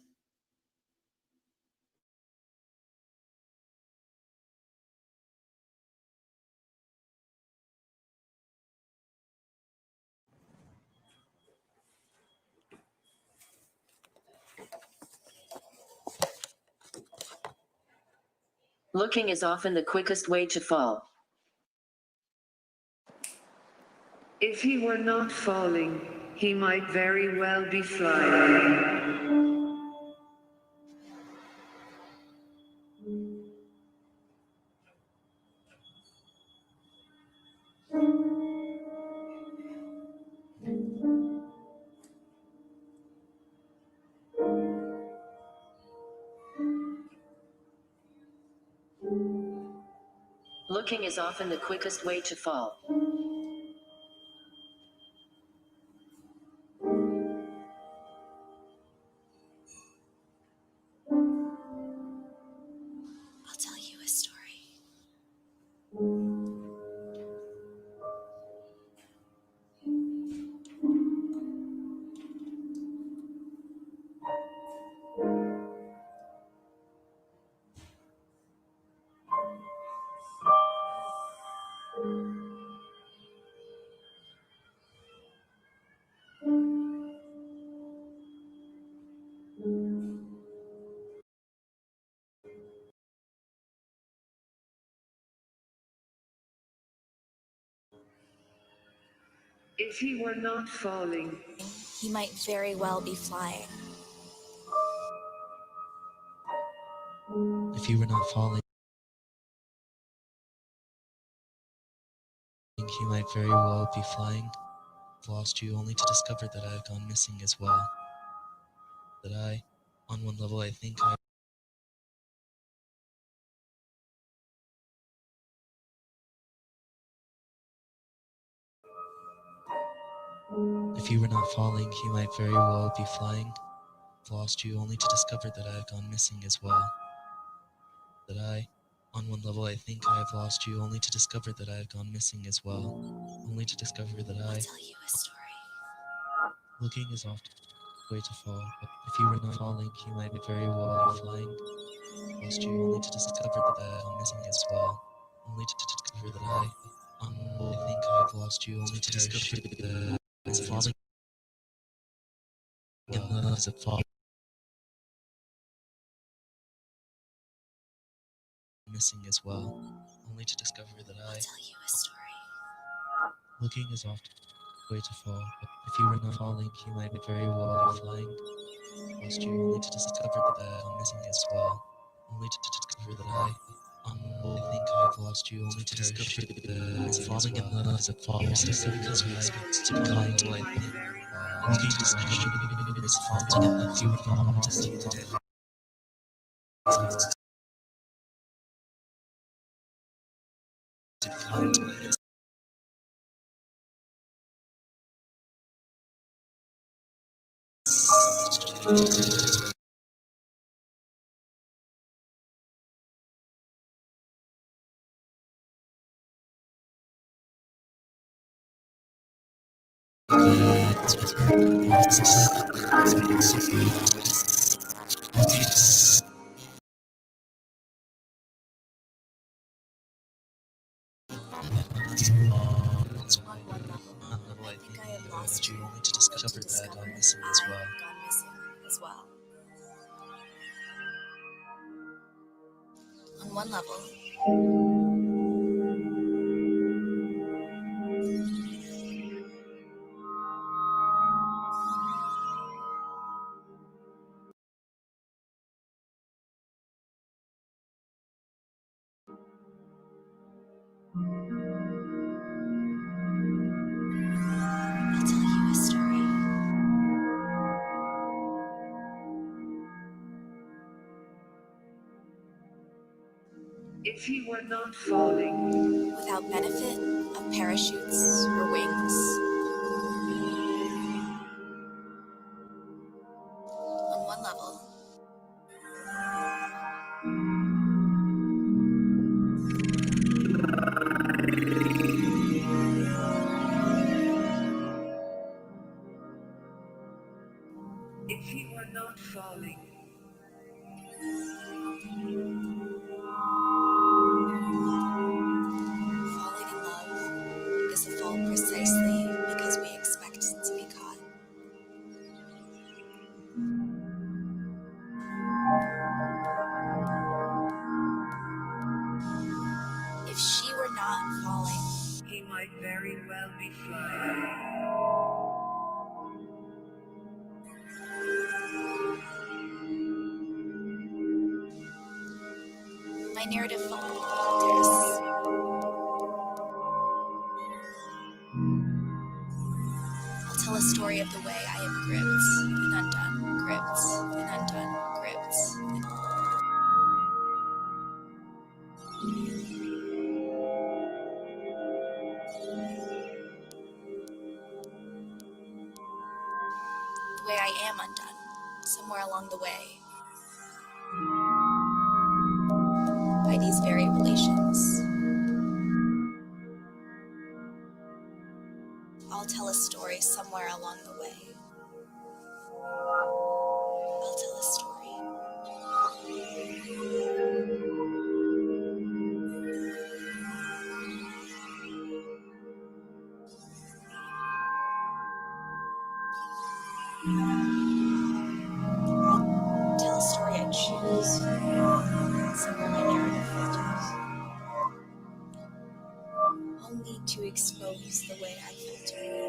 Looking is often the quickest way to fall. If he were not falling, he might very well be flying. Looking is often the quickest way to fall. I'll tell you a story. If he were not falling, He might very well be flying. If you were not falling, he might very well be flying. I've lost you only to discover that I have gone missing as well. That on one level, I think If you were not falling, he might very well be flying. I've lost you only to discover that I have gone missing as well. That on one level, I think I have lost you only to discover that I have gone missing as well. Only to discover that I'll tell you a story. looking is often the way to fall. But if you were not falling, he might very well be flying. Lost you only to discover that I have gone missing as well. Only to discover that I think I have lost you only to discover that it's falling in love as a fall. Missing as well. Only to discover that I'll tell you a story. looking is often the way to fall. But if you were not falling, he might very well be flying. Lost you only to discover that I am missing as well. Only to discover that I think I have lost you only to discover that it's falling in love as a fall. Just because we expect to be kind to life. Looking to discover is falling in love. You would not want to see that. To be kind to life. lost you you, only to discover that I'm missing as well. I've gone missing as well. On one level, I'll tell you a story. If he were not falling, Without benefit of parachutes or wings. On one level, if he were not falling, falling in love is a fall precisely because we expect to be caught. If she were not falling, he might very well be flying. my narrative falters. I'll tell a story of the way I am gripped and undone, gripped and undone, gripped. The way I am undone, somewhere along the way, by these very relations. I'll tell a story somewhere along the way. I'll tell a story. I'll tell a story I choose, somewhere my narrative filters. Only to expose the way I filter.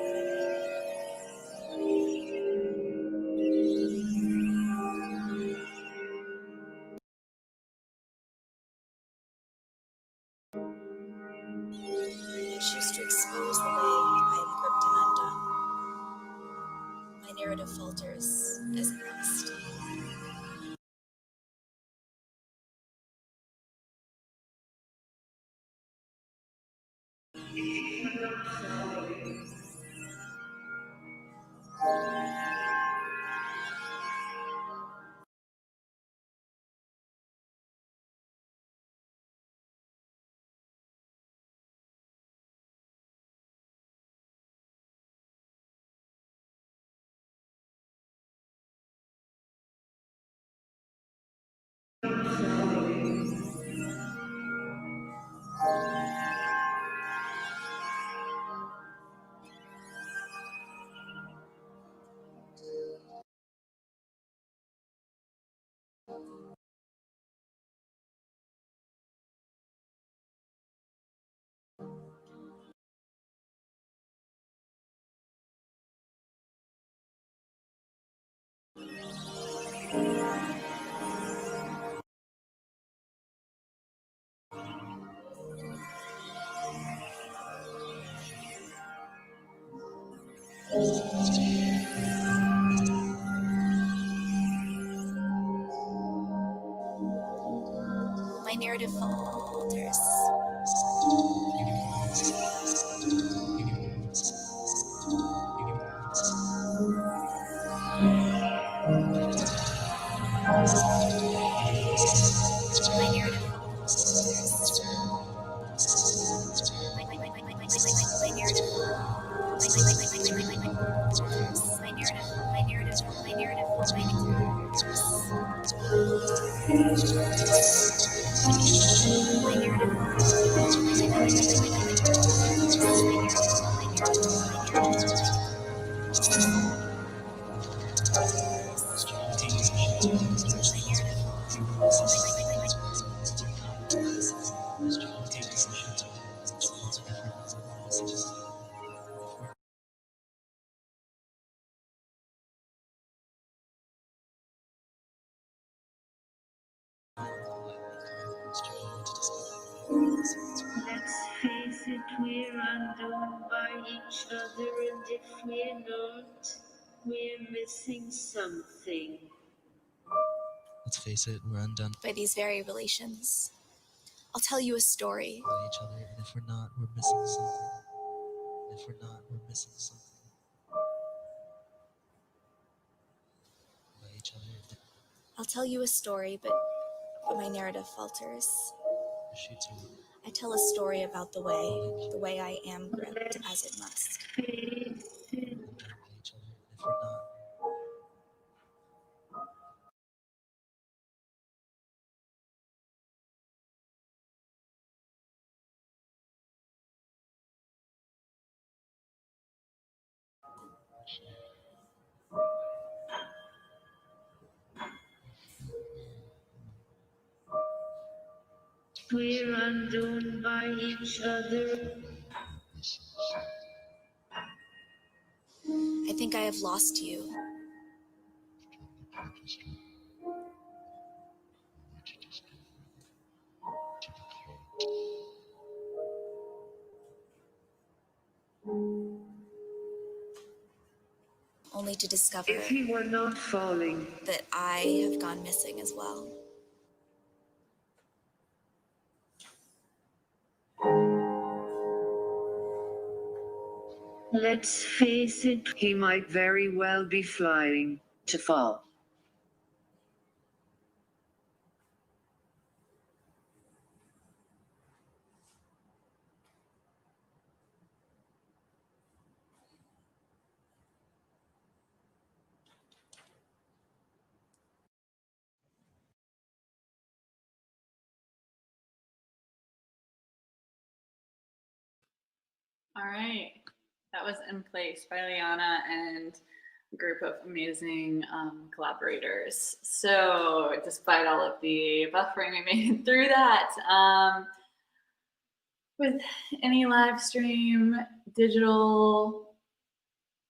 I choose to expose the way I am gripped and undone. My narrative falters as it must. My narrative falters. My narrative falters. My narrative. Let's face it, we're undone by each other, and if we're not, we're missing something. Let's face it, we're undone by these very relations. I'll tell you a story. by each other, and if we're not, we're missing something. And if we're not, we're missing something. By each other, I'll tell you a story, but my narrative falters. shoot to I tell a story about the way I am gripped as it must. undone by each other, and if we're not, We're undone by each other. I think I have lost you. Only to discover If he were not falling, that I have gone missing as well. let's face it, he might very well be flying. To fall. All right, that was In Place by Liana and a group of amazing collaborators. So despite all of the buffering, we made it through that. With any live stream, digital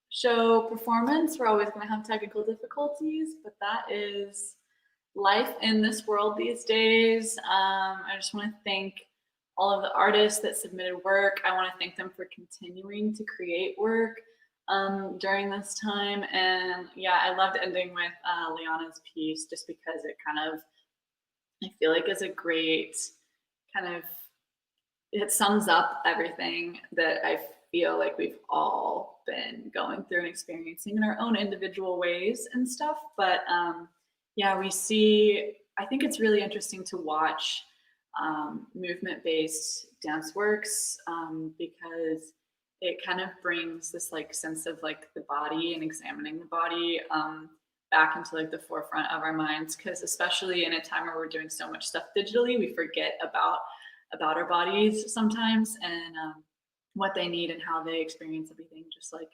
show performance, we're always going to have technical difficulties, but that is life in this world these days. I just want to thank all of the artists that submitted work. I want to thank them for continuing to create work during this time. And yeah, I loved ending with Liana's piece just because it kind of, I feel like is a great kind of, it sums up everything that I feel like we've all been going through and experiencing in our own individual ways and stuff. But yeah, we see, I think it's really interesting to watch movement-based dance works because it kind of brings this like sense of like the body and examining the body back into like the forefront of our minds, because especially in a time where we're doing so much stuff digitally, we forget about our bodies sometimes and what they need and how they experience everything, just like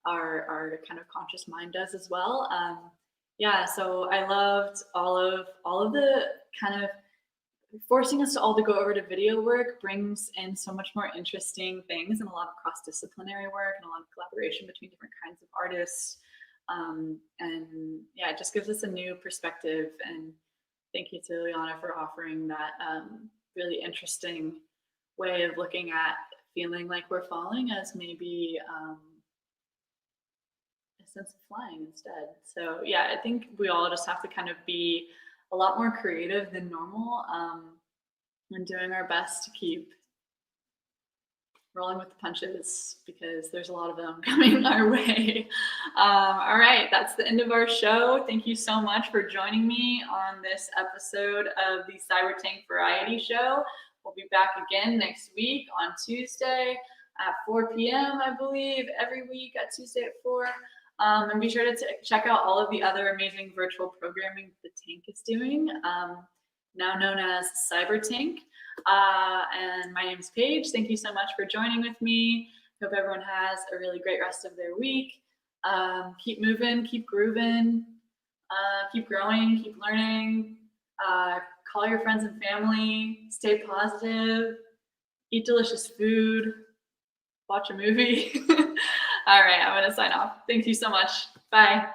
our kind of conscious mind does as well. Yeah, so I loved all of the kind of forcing us all to go over to video work brings in so much more interesting things and a lot of cross-disciplinary work and a lot of collaboration between different kinds of artists. And yeah, it just gives us a new perspective. And thank you to Liana for offering that really interesting way of looking at feeling like we're falling as maybe a sense of flying instead. So yeah, I think we all just have to kind of be a lot more creative than normal and doing our best to keep rolling with the punches because there's a lot of them coming our way. All right, that's the end of our show. Thank you so much for joining me on this episode of the CyberTank Variety Show. We'll be back again next week on Tuesday at 4 p.m., I believe, every week at Tuesday at 4. And be sure to check out all of the other amazing virtual programming the Tank is doing, now known as CyberTank. And my name is Paige. Thank you so much for joining with me. Hope everyone has a really great rest of their week. Keep moving, keep grooving, keep growing, keep learning. Call your friends and family. Stay positive. Eat delicious food. Watch a movie. All right, I'm going to sign off. Thank you so much. Bye.